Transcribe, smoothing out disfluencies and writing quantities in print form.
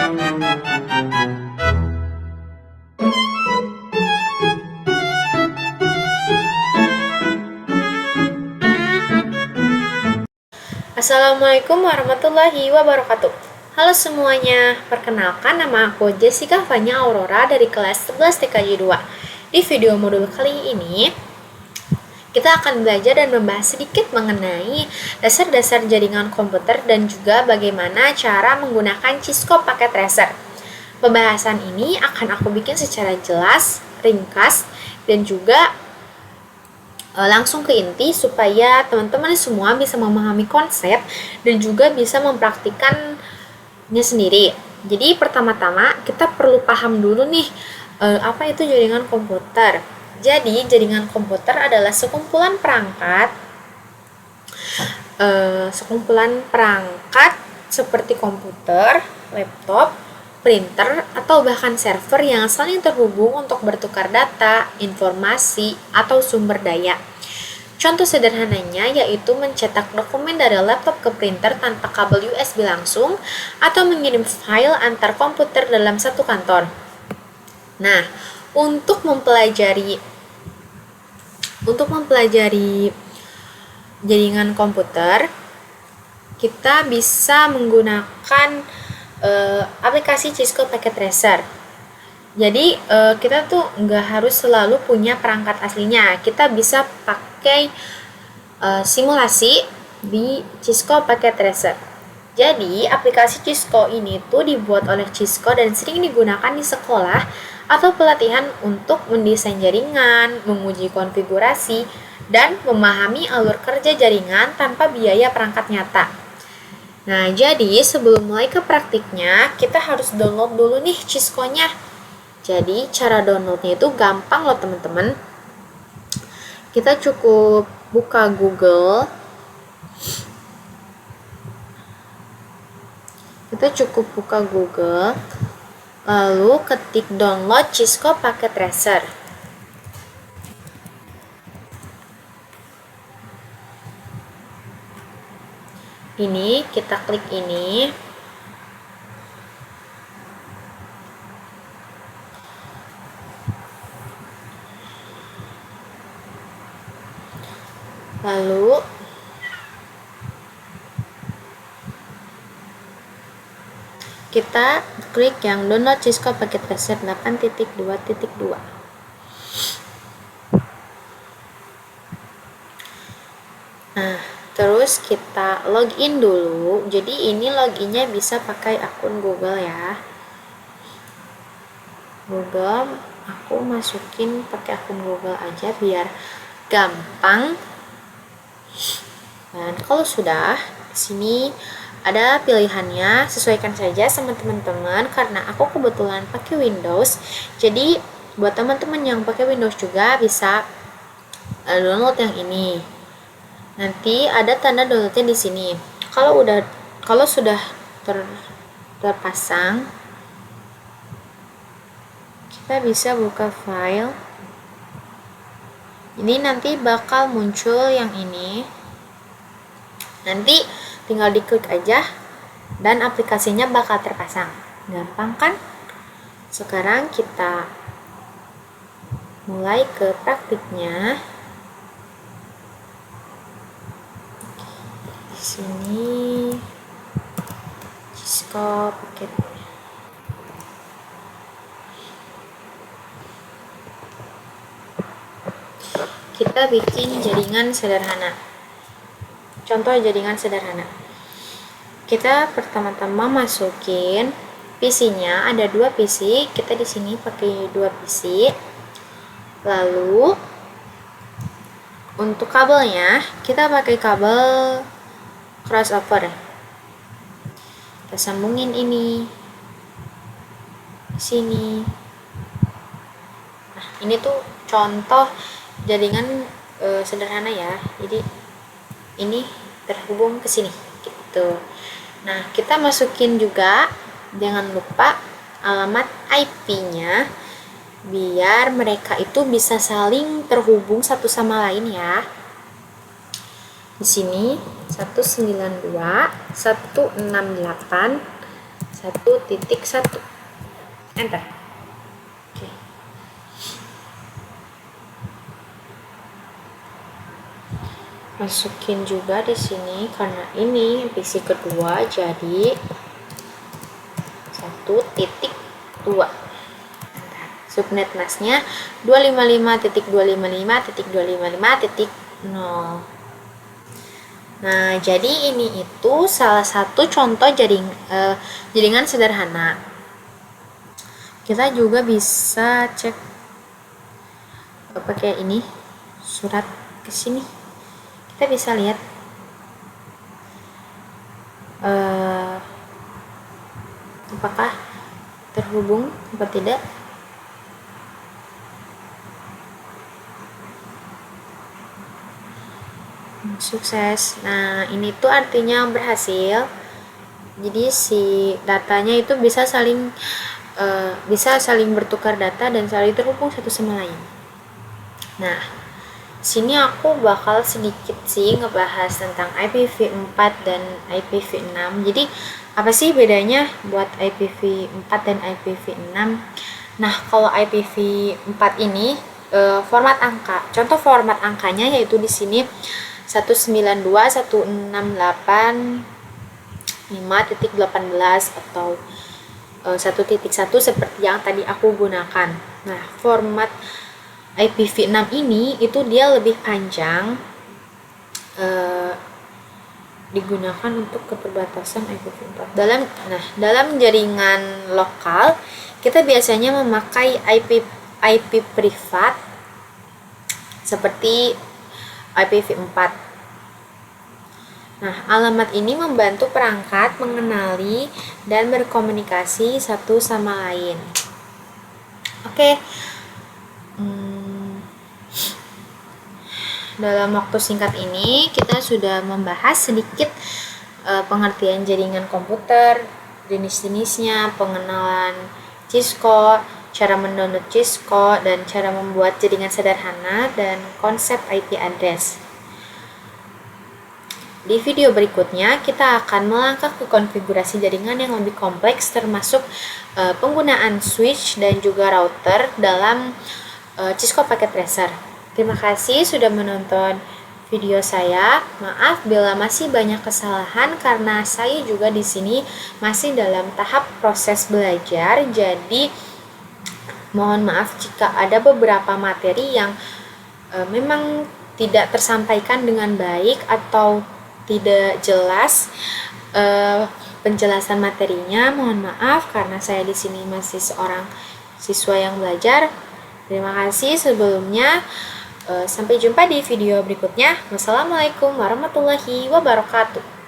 Assalamualaikum warahmatullahi wabarakatuh. Halo semuanya, perkenalkan nama aku Jessica Fanya Aurora dari kelas 11 TKJ 2. Di video modul kali ini, kita akan belajar dan membahas sedikit mengenai dasar-dasar jaringan komputer dan juga bagaimana cara menggunakan Cisco Packet Tracer. Pembahasan ini akan aku bikin secara jelas, ringkas, dan juga langsung ke inti supaya teman-teman semua bisa memahami konsep dan juga bisa mempraktikannya sendiri. Jadi pertama-tama kita perlu paham dulu nih apa itu jaringan komputer. Jadi jaringan komputer adalah sekumpulan perangkat seperti komputer, laptop, printer, atau bahkan server yang saling terhubung untuk bertukar data, informasi, atau sumber daya. Contoh sederhananya yaitu mencetak dokumen dari laptop ke printer tanpa kabel USB langsung atau mengirim file antar komputer dalam satu kantor. Nah, untuk mempelajari jaringan komputer, kita bisa menggunakan aplikasi Cisco Packet Tracer. Jadi kita tuh nggak harus selalu punya perangkat aslinya. Kita bisa pakai simulasi di Cisco Packet Tracer. Jadi aplikasi Cisco ini tuh dibuat oleh Cisco dan sering digunakan di sekolah atau pelatihan untuk mendesain jaringan, menguji konfigurasi, dan memahami alur kerja jaringan tanpa biaya perangkat nyata. Nah, jadi sebelum mulai ke praktiknya, kita harus download dulu nih Cisco-nya. Jadi, cara downloadnya itu gampang loh teman-teman. Kita cukup buka Google. Lalu ketik download Cisco Packet Tracer. Ini kita klik ini. Lalu kita klik yang download Cisco Packet Tracer 8.2.2. Nah, terus kita login dulu. Jadi ini loginnya bisa pakai akun Google ya. Google, aku masukin pakai akun Google aja biar gampang. Dan kalau sudah, di sini ada pilihannya, sesuaikan saja sama teman-teman karena aku kebetulan pakai Windows. Jadi buat teman-teman yang pakai Windows juga bisa download yang ini. Nanti ada tanda downloadnya di sini. Kalau sudah terpasang, kita bisa buka file. Ini nanti bakal muncul yang ini. Nanti tinggal diklik aja dan aplikasinya bakal terpasang. Gampang kan? Sekarang kita mulai ke praktiknya. Di sini Cisco Packet. Kita bikin jaringan sederhana. Contoh jaringan sederhana. Kita pertama-tama masukin PC-nya, ada 2 PC. Kita di sini pakai 2 PC. Lalu untuk kabelnya, kita pakai kabel crossover. Kita sambungin ini di sini. Nah, ini tuh contoh jaringan sederhana ya. Jadi ini terhubung ke sini gitu. Nah, kita masukin juga jangan lupa alamat IP-nya biar mereka itu bisa saling terhubung satu sama lain ya. Di sini 192.168.1.1 1.1. Enter. Oke. Masukin juga di sini karena ini MVC kedua, jadi 1.2. Subnet masknya 255.255.255.0. Nah, jadi ini itu salah satu contoh jaringan sederhana. Kita juga bisa cek pakai ini surat ke sini. Kita bisa lihat apakah terhubung atau tidak. Sukses. Nah, ini tuh artinya berhasil. Jadi si datanya itu bisa saling bertukar data dan saling terhubung satu sama lain. Nah, sini aku bakal sedikit sih ngebahas tentang IPv4 dan IPv6. Jadi apa sih bedanya buat IPv4 dan IPv6? Nah, kalau IPv4 ini format angka. Contoh format angkanya yaitu di sini 192.168.5.18 atau 1.1 seperti yang tadi aku gunakan. Nah, format IPv6 ini itu dia lebih panjang, digunakan untuk keterbatasan IPv4. Dalam jaringan lokal kita biasanya memakai IP privat seperti IPv4. Nah, alamat ini membantu perangkat mengenali dan berkomunikasi satu sama lain. Oke. Dalam waktu singkat ini kita sudah membahas sedikit pengertian jaringan komputer, jenis-jenisnya, pengenalan Cisco, cara mendownload Cisco, dan cara membuat jaringan sederhana, dan konsep IP address. Di video berikutnya, kita akan melangkah ke konfigurasi jaringan yang lebih kompleks, termasuk penggunaan switch dan juga router dalam Cisco Packet Tracer. Terima kasih sudah menonton video saya. Maaf bila masih banyak kesalahan karena saya juga di sini masih dalam tahap proses belajar. Jadi mohon maaf jika ada beberapa materi yang memang tidak tersampaikan dengan baik atau tidak jelas penjelasan materinya. Mohon maaf karena saya di sini masih seorang siswa yang belajar. Terima kasih sebelumnya. Sampai jumpa di video berikutnya. Wassalamualaikum warahmatullahi wabarakatuh.